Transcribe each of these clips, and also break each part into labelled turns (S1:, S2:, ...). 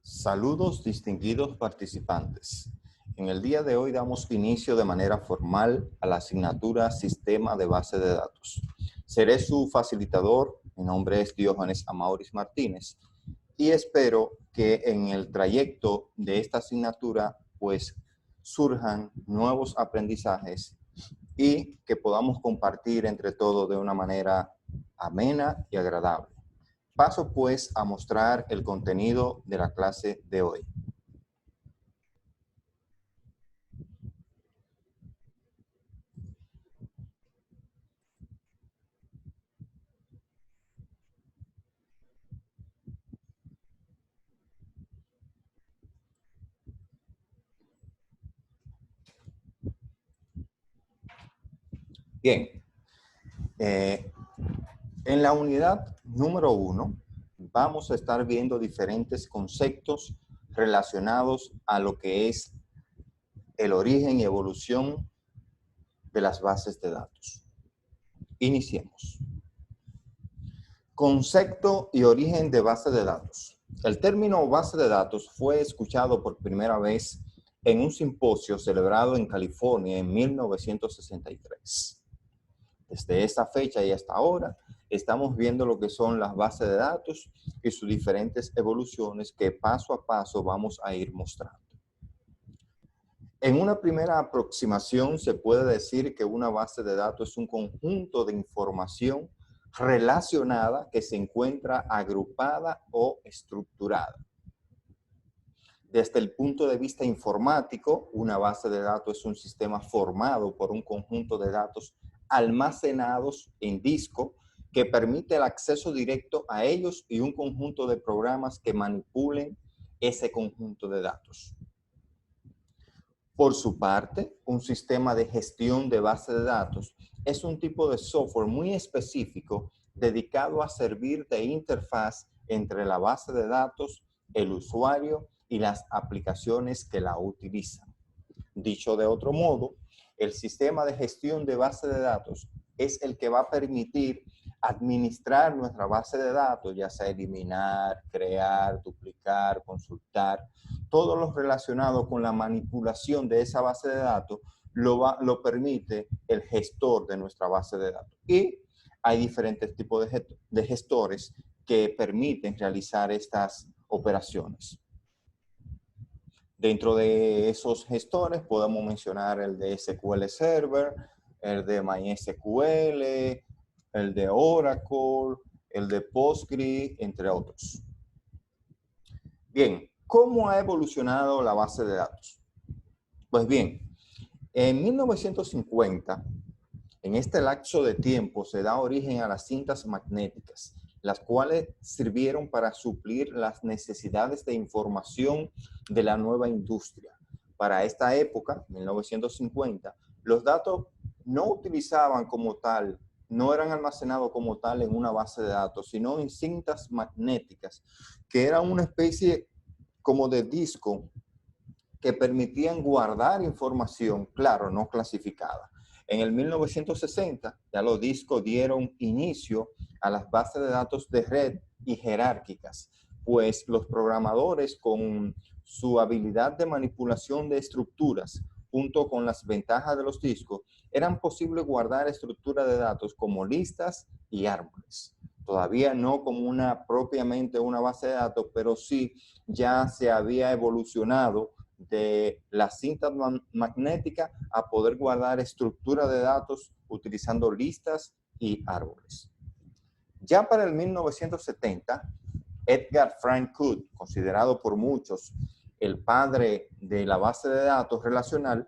S1: Saludos distinguidos participantes. En el día de hoy damos inicio de manera formal a la asignatura Sistema de Base de Datos. Seré su facilitador, mi nombre es Diógenes Amauris Martínez y espero que en el trayecto de esta asignatura pues surjan nuevos aprendizajes y que podamos compartir entre todos de una manera amena y agradable. Paso pues a mostrar el contenido de la clase de hoy. Bien, en la unidad número 1 vamos a estar viendo diferentes conceptos relacionados a lo que es el origen y evolución de las bases de datos. Iniciemos. Concepto y origen de base de datos. El término base de datos fue escuchado por primera vez en un simposio celebrado en California en 1963. Desde esa fecha y hasta ahora, estamos viendo lo que son las bases de datos y sus diferentes evoluciones que paso a paso vamos a ir mostrando. En una primera aproximación se puede decir que una base de datos es un conjunto de información relacionada que se encuentra agrupada o estructurada. Desde el punto de vista informático, una base de datos es un sistema formado por un conjunto de datos almacenados en disco que permite el acceso directo a ellos y un conjunto de programas que manipulen ese conjunto de datos. Por su parte, un sistema de gestión de base de datos es un tipo de software muy específico dedicado a servir de interfaz entre la base de datos, el usuario y las aplicaciones que la utilizan. Dicho de otro modo, el sistema de gestión de base de datos es el que va a permitir administrar nuestra base de datos, ya sea eliminar, crear, duplicar, consultar, todo lo relacionado con la manipulación de esa base de datos lo permite el gestor de nuestra base de datos. Y hay diferentes tipos de gestores que permiten realizar estas operaciones. Dentro de esos gestores podemos mencionar el de SQL Server, el de MySQL, el de Oracle, el de Postgre, entre otros. Bien, ¿cómo ha evolucionado la base de datos? Pues bien, en 1950, en este lapso de tiempo se da origen a las cintas magnéticas, las cuales sirvieron para suplir las necesidades de información de la nueva industria. Para esta época, 1950, los datos no utilizaban como tal, no eran almacenados como tal en una base de datos, sino en cintas magnéticas, que eran una especie como de disco que permitían guardar información, claro, no clasificada. En el 1960 ya los discos dieron inicio a las bases de datos de red y jerárquicas, pues los programadores con su habilidad de manipulación de estructuras junto con las ventajas de los discos, eran posible guardar estructuras de datos como listas y árboles. Todavía no como propiamente una base de datos, pero sí ya se había evolucionado de la cinta magnética a poder guardar estructura de datos utilizando listas y árboles. Ya para el 1970, Edgar Frank Cook, considerado por muchos el padre de la base de datos relacional,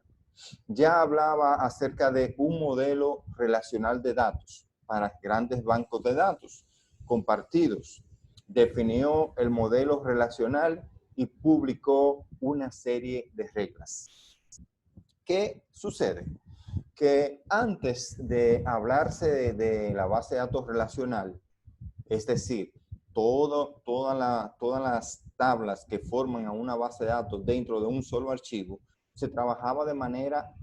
S1: ya hablaba acerca de un modelo relacional de datos para grandes bancos de datos compartidos. Definió el modelo relacional y publicó una serie de reglas. ¿Qué sucede? Que antes de hablarse de la base de datos relacional, es decir, todas las tablas que forman a una base de datos dentro de un solo archivo, se trabajaba de manera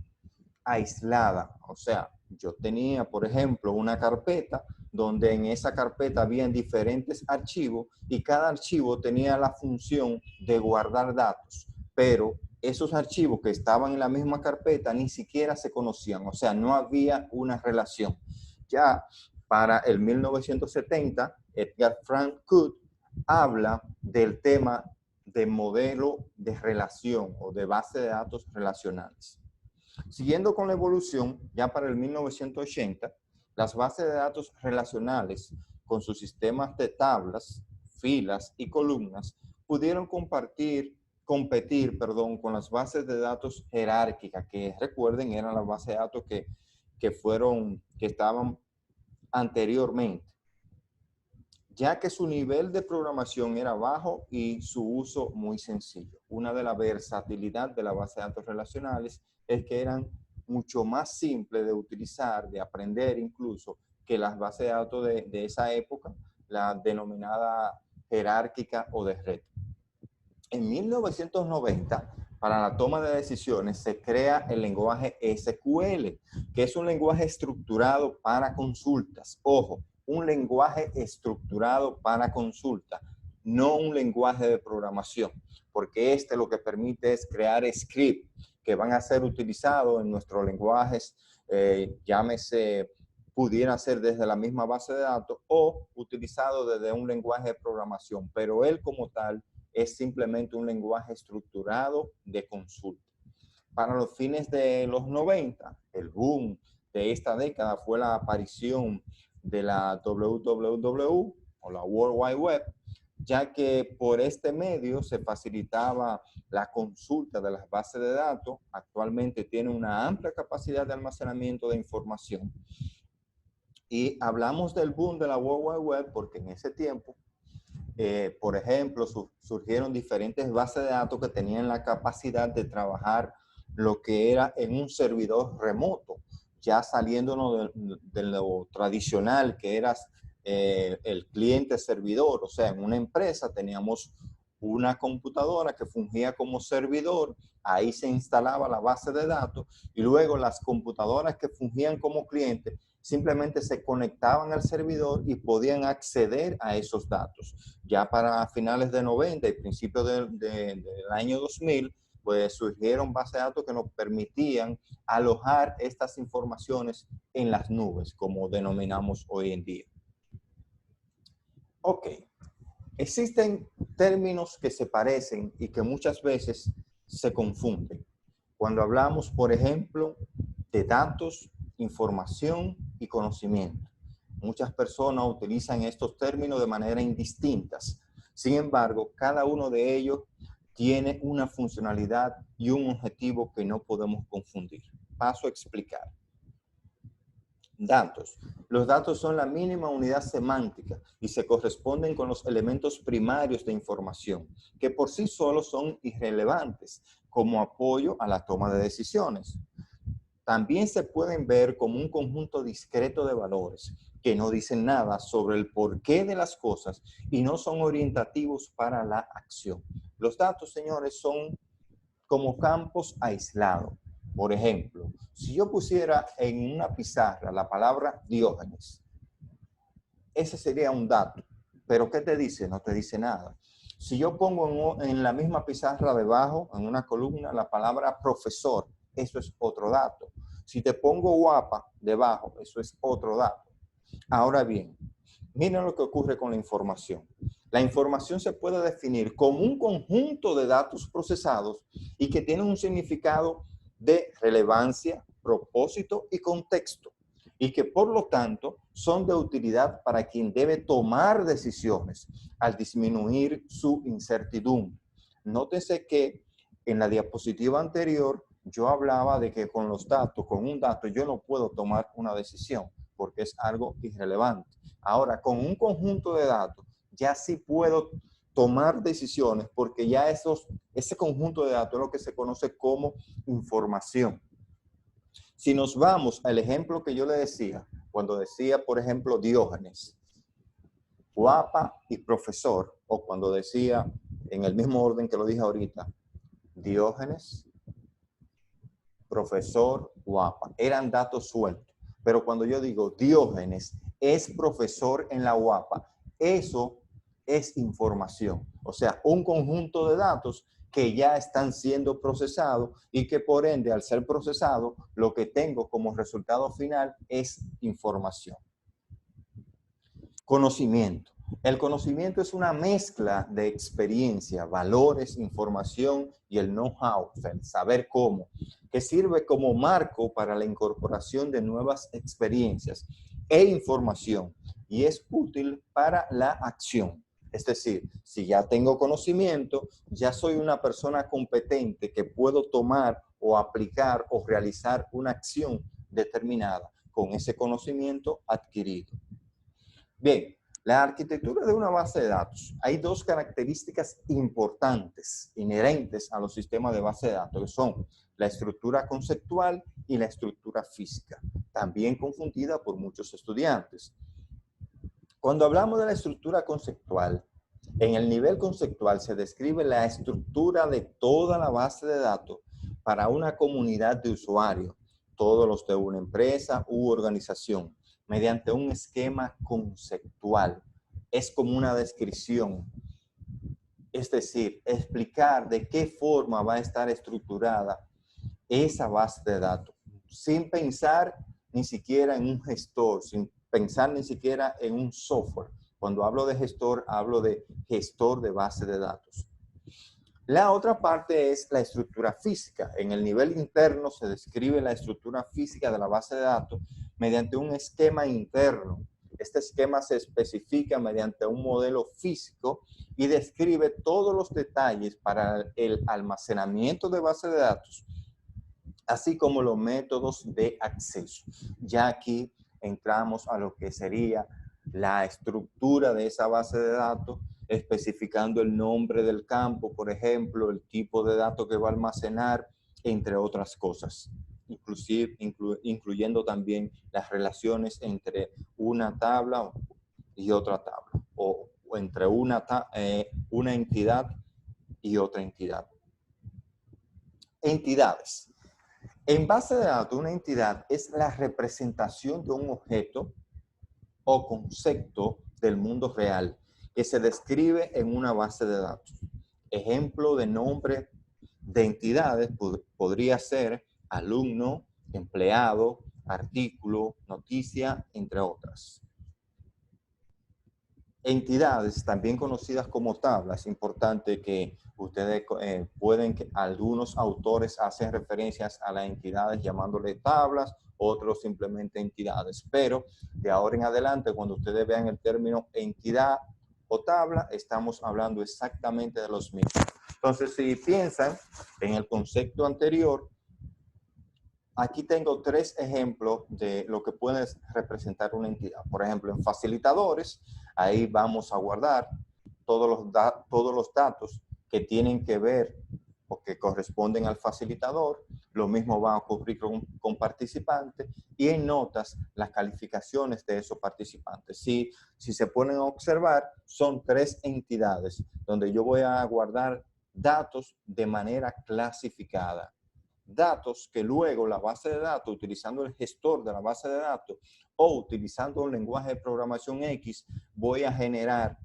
S1: aislada. O sea, yo tenía, por ejemplo, una carpeta donde en esa carpeta habían diferentes archivos y cada archivo tenía la función de guardar datos, pero esos archivos que estaban en la misma carpeta ni siquiera se conocían, o sea, no había una relación. Ya para el 1970, Edgar Frank Cook habla del tema de modelo de relación o de base de datos relacionales. Siguiendo con la evolución, ya para el 1980, las bases de datos relacionales con sus sistemas de tablas, filas y columnas pudieron competir con las bases de datos jerárquicas, que recuerden eran las bases de datos que estaban anteriormente, ya que su nivel de programación era bajo y su uso muy sencillo. Una de la versatilidad de la base de datos relacionales es que eran mucho más simples de utilizar, de aprender incluso, que las bases de datos de esa época, la denominada jerárquica o de red. En 1990, para la toma de decisiones, se crea el lenguaje SQL, que es un lenguaje estructurado para consultas. Ojo, un lenguaje estructurado para consulta, no un lenguaje de programación, porque lo que permite es crear scripts que van a ser utilizados en nuestros lenguajes, llámese, pudiera ser desde la misma base de datos o utilizado desde un lenguaje de programación, pero él como tal es simplemente un lenguaje estructurado de consulta. Para los fines de los 90, el boom de esta década fue la aparición de la WWW o la World Wide Web, ya que por este medio se facilitaba la consulta de las bases de datos. Actualmente tiene una amplia capacidad de almacenamiento de información. Y hablamos del boom de la World Wide Web porque en ese tiempo, por ejemplo, surgieron diferentes bases de datos que tenían la capacidad de trabajar lo que era en un servidor remoto, ya saliéndonos de lo tradicional que era el cliente-servidor. O sea, en una empresa teníamos una computadora que fungía como servidor, ahí se instalaba la base de datos y luego las computadoras que fungían como cliente simplemente se conectaban al servidor y podían acceder a esos datos. Ya para finales de 90 y principios del año 2000, pues surgieron bases de datos que nos permitían alojar estas informaciones en las nubes, como denominamos hoy en día. Ok, existen términos que se parecen y que muchas veces se confunden. Cuando hablamos, por ejemplo, de datos, información y conocimiento. Muchas personas utilizan estos términos de manera indistintas. Sin embargo, cada uno de ellos tiene una funcionalidad y un objetivo que no podemos confundir. Paso a explicar. Datos. Los datos son la mínima unidad semántica y se corresponden con los elementos primarios de información, que por sí solos son irrelevantes como apoyo a la toma de decisiones. También se pueden ver como un conjunto discreto de valores que no dicen nada sobre el porqué de las cosas y no son orientativos para la acción. Los datos, señores, son como campos aislados. Por ejemplo, si yo pusiera en una pizarra la palabra Diógenes, ese sería un dato. ¿Pero qué te dice? No te dice nada. Si yo pongo en la misma pizarra debajo, en una columna, la palabra profesor, eso es otro dato. Si te pongo guapa debajo, eso es otro dato. Ahora bien, miren lo que ocurre con la información. La información se puede definir como un conjunto de datos procesados y que tienen un significado de relevancia, propósito y contexto, y que por lo tanto son de utilidad para quien debe tomar decisiones al disminuir su incertidumbre. Nótese que en la diapositiva anterior yo hablaba de que con los datos, con un dato, yo no puedo tomar una decisión porque es algo irrelevante. Ahora, con un conjunto de datos, ya sí puedo tomar decisiones porque ya ese conjunto de datos es lo que se conoce como información. Si nos vamos al ejemplo que yo le decía, cuando decía, por ejemplo, Diógenes, guapa y profesor, o cuando decía, en el mismo orden que lo dije ahorita, Diógenes, profesor, guapa, eran datos sueltos. Pero cuando yo digo Diógenes es profesor en la UAPA. Eso es información. O sea, un conjunto de datos que ya están siendo procesados y que por ende, al ser procesado, lo que tengo como resultado final es información. Conocimiento. El conocimiento es una mezcla de experiencia, valores, información y el know-how, el saber cómo, que sirve como marco para la incorporación de nuevas experiencias e información y es útil para la acción. Es decir, si ya tengo conocimiento, ya soy una persona competente que puedo tomar o aplicar o realizar una acción determinada con ese conocimiento adquirido. Bien, la arquitectura de una base de datos. Hay dos características importantes, inherentes a los sistemas de base de datos, que son la estructura conceptual y la estructura física, también confundida por muchos estudiantes. Cuando hablamos de la estructura conceptual, en el nivel conceptual se describe la estructura de toda la base de datos para una comunidad de usuarios, todos los de una empresa u organización, mediante un esquema conceptual. Es como una descripción, es decir, explicar de qué forma va a estar estructurada esa base de datos, sin pensar ni siquiera en un gestor, sin pensar ni siquiera en un software. Cuando hablo de gestor, hablo de gestor de base de datos. La otra parte es la estructura física. En el nivel interno se describe la estructura física de la base de datos mediante un esquema interno. Este esquema se especifica mediante un modelo físico y describe todos los detalles para el almacenamiento de base de datos, así como los métodos de acceso. Ya aquí entramos a lo que sería la estructura de esa base de datos, especificando el nombre del campo, por ejemplo, el tipo de datos que va a almacenar, entre otras cosas. Inclusive, incluyendo también las relaciones entre una tabla y otra tabla, o entre una entidad y otra entidad. Entidades. En base de datos, una entidad es la representación de un objeto o concepto del mundo real que se describe en una base de datos. Ejemplo de nombre de entidades podría ser alumno, empleado, artículo, noticia, entre otras. Entidades, también conocidas como tablas, es importante que ustedes algunos autores hacen referencias a las entidades llamándole tablas, otros simplemente entidades, pero de ahora en adelante, cuando ustedes vean el término entidad o tabla, estamos hablando exactamente de los mismos. Entonces, si piensan en el concepto anterior, aquí tengo tres ejemplos de lo que puede representar una entidad. Por ejemplo, en facilitadores, ahí vamos a guardar todos los datos que tienen que ver o que corresponden al facilitador. Lo mismo va a ocurrir con participantes y en notas las calificaciones de esos participantes. Si se ponen a observar, son tres entidades donde yo voy a guardar datos de manera clasificada. Datos que luego la base de datos, utilizando el gestor de la base de datos o utilizando un lenguaje de programación X, voy a generar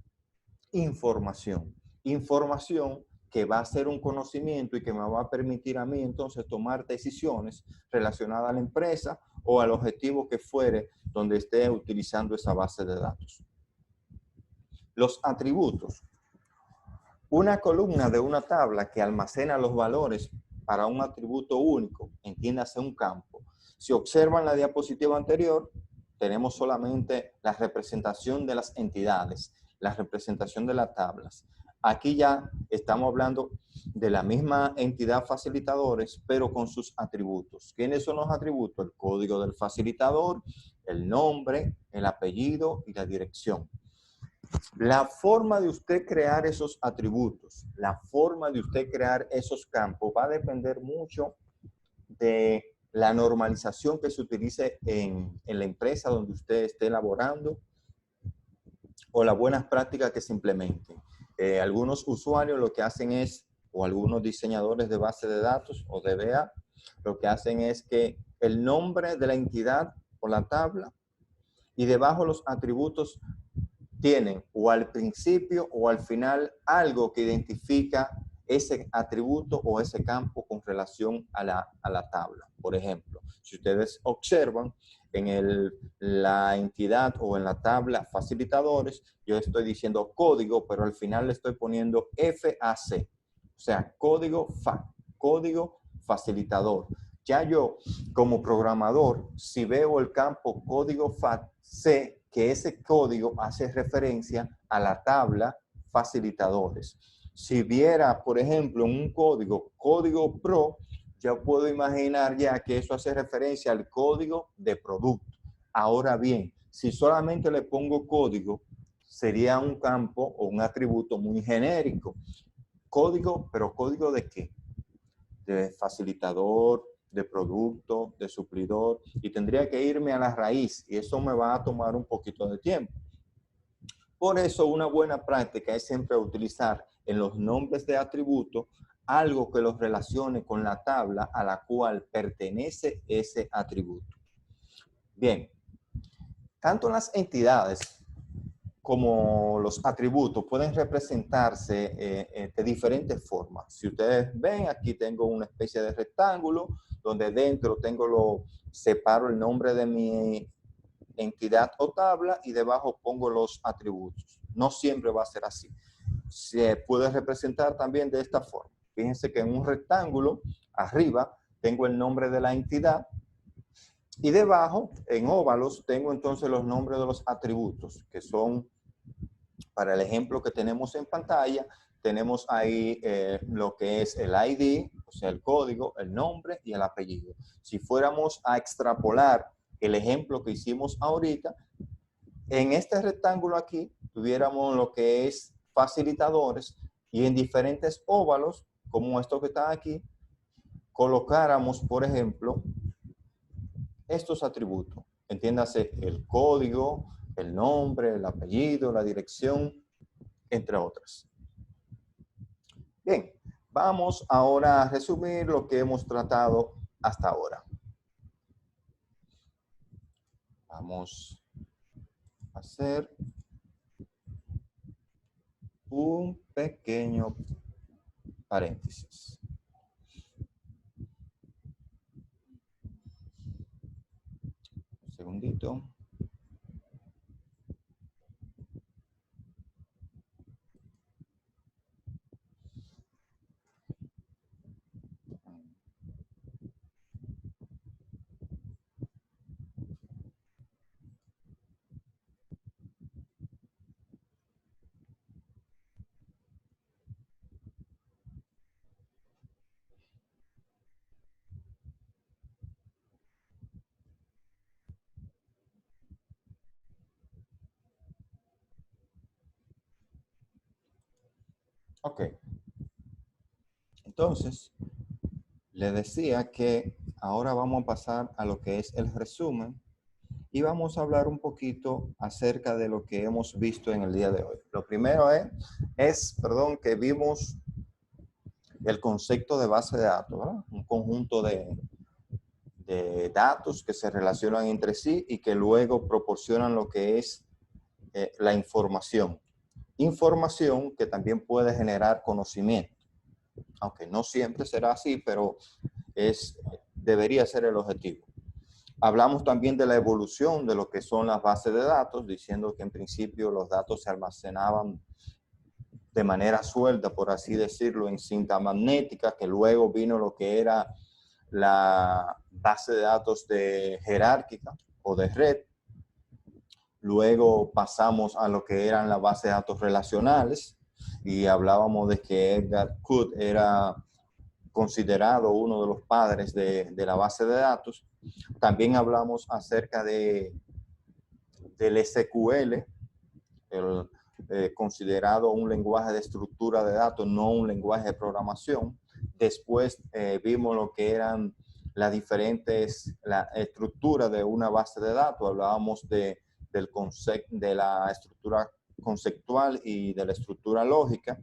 S1: información. Información que va a ser un conocimiento y que me va a permitir a mí entonces tomar decisiones relacionadas a la empresa o al objetivo que fuere donde esté utilizando esa base de datos. Los atributos. Una columna de una tabla que almacena los valores para un atributo único, entiéndase un campo. Si observan la diapositiva anterior, tenemos solamente la representación de las entidades, la representación de las tablas. Aquí ya estamos hablando de la misma entidad facilitadores, pero con sus atributos. ¿Quiénes son los atributos? El código del facilitador, el nombre, el apellido y la dirección. La forma de usted crear esos atributos, la forma de usted crear esos campos va a depender mucho de la normalización que se utilice en la empresa donde usted esté elaborando o las buenas prácticas que se implementen. Algunos usuarios lo que hacen es, o algunos diseñadores de base de datos o DBA, lo que hacen es que el nombre de la entidad o la tabla Y debajo los atributos tienen o al principio o al final algo que identifica ese atributo o ese campo con relación a la tabla. Por ejemplo, si ustedes observan en la entidad o en la tabla facilitadores, yo estoy diciendo código, pero al final le estoy poniendo FAC, o sea, código facilitador. Ya yo, como programador, si veo el campo código FAC, sé que ese código hace referencia a la tabla facilitadores. Si viera, por ejemplo, un código pro, ya puedo imaginar ya que eso hace referencia al código de producto. Ahora bien, si solamente le pongo código, sería un campo o un atributo muy genérico. Código, pero ¿código de qué? De facilitador, de producto, de suplidor, y tendría que irme a la raíz, y eso me va a tomar un poquito de tiempo. Por eso una buena práctica es siempre utilizar en los nombres de atributos algo que los relacione con la tabla a la cual pertenece ese atributo. Bien, tanto las entidades como los atributos pueden representarse de diferentes formas. Si ustedes ven, aquí tengo una especie de rectángulo donde dentro separo el nombre de mi entidad o tabla y debajo pongo los atributos. No siempre va a ser así. Se puede representar también de esta forma. Fíjense que en un rectángulo, arriba, tengo el nombre de la entidad y debajo, en óvalos, tengo entonces los nombres de los atributos, que son, para el ejemplo que tenemos en pantalla, tenemos ahí lo que es el ID, o sea, el código, el nombre y el apellido. Si fuéramos a extrapolar el ejemplo que hicimos ahorita, en este rectángulo aquí tuviéramos lo que es facilitadores y en diferentes óvalos, como estos que están aquí, colocáramos, por ejemplo, estos atributos. Entiéndase el código, el nombre, el apellido, la dirección, entre otras. Bien, vamos ahora a resumir lo que hemos tratado hasta ahora. Vamos a hacer un pequeño paréntesis. Un segundito. Ok. Entonces, le decía que ahora vamos a pasar a lo que es el resumen y vamos a hablar un poquito acerca de lo que hemos visto en el día de hoy. Lo primero es que vimos el concepto de base de datos, ¿verdad? Un conjunto de datos que se relacionan entre sí y que luego proporcionan lo que es la información. Información que también puede generar conocimiento, aunque no siempre será así, pero debería ser el objetivo. Hablamos también de la evolución de lo que son las bases de datos, diciendo que en principio los datos se almacenaban de manera suelta, por así decirlo, en cinta magnética, que luego vino lo que era la base de datos jerárquica o de red. Luego pasamos a lo que eran las bases de datos relacionales y hablábamos de que Edgar Cook era considerado uno de los padres de la base de datos. También hablamos acerca del SQL, considerado un lenguaje de estructura de datos, no un lenguaje de programación. Después vimos lo que eran las diferentes estructuras de una base de datos. Hablábamos del concepto, de la estructura conceptual y de la estructura lógica.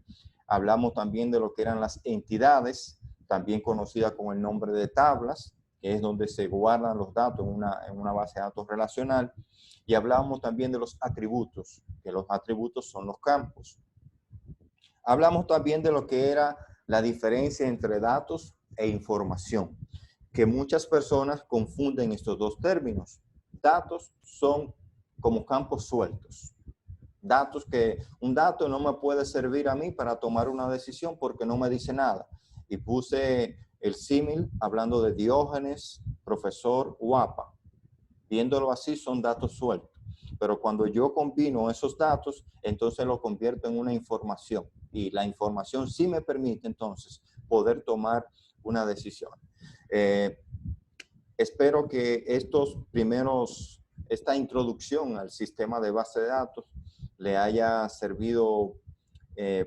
S1: Hablamos también de lo que eran las entidades, también conocidas con el nombre de tablas, que es donde se guardan los datos en una base de datos relacional. Y hablamos también de los atributos, que los atributos son los campos. Hablamos también de lo que era la diferencia entre datos e información, que muchas personas confunden estos dos términos. Datos son como campos sueltos. Un dato no me puede servir a mí para tomar una decisión porque no me dice nada. Y puse el símil hablando de Diógenes, profesor, Uapa. Viéndolo así, son datos sueltos. Pero cuando yo combino esos datos, entonces lo convierto en una información. Y la información sí me permite entonces poder tomar una decisión. Espero que esta introducción al sistema de base de datos le haya servido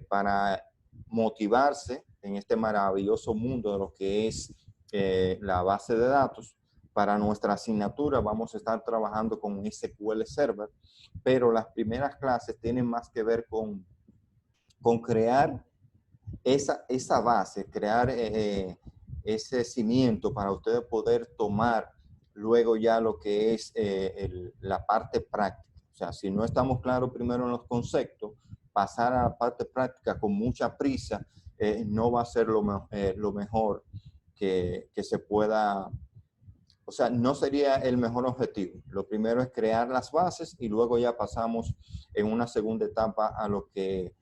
S1: para motivarse en este maravilloso mundo de lo que es la base de datos. Para nuestra asignatura vamos a estar trabajando con SQL Server, pero las primeras clases tienen más que ver con crear esa base, crear ese cimiento para ustedes poder tomar luego ya lo que es la parte práctica. O sea, si no estamos claros primero en los conceptos, pasar a la parte práctica con mucha prisa no va a ser lo mejor que se pueda. O sea, no sería el mejor objetivo. Lo primero es crear las bases y luego ya pasamos en una segunda etapa a lo que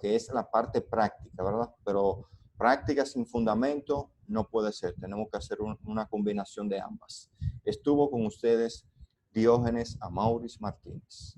S1: es la parte práctica, ¿verdad? Pero práctica sin fundamento no puede ser. Tenemos que hacer una combinación de ambas. Estuvo con ustedes Diógenes Amauris Martínez.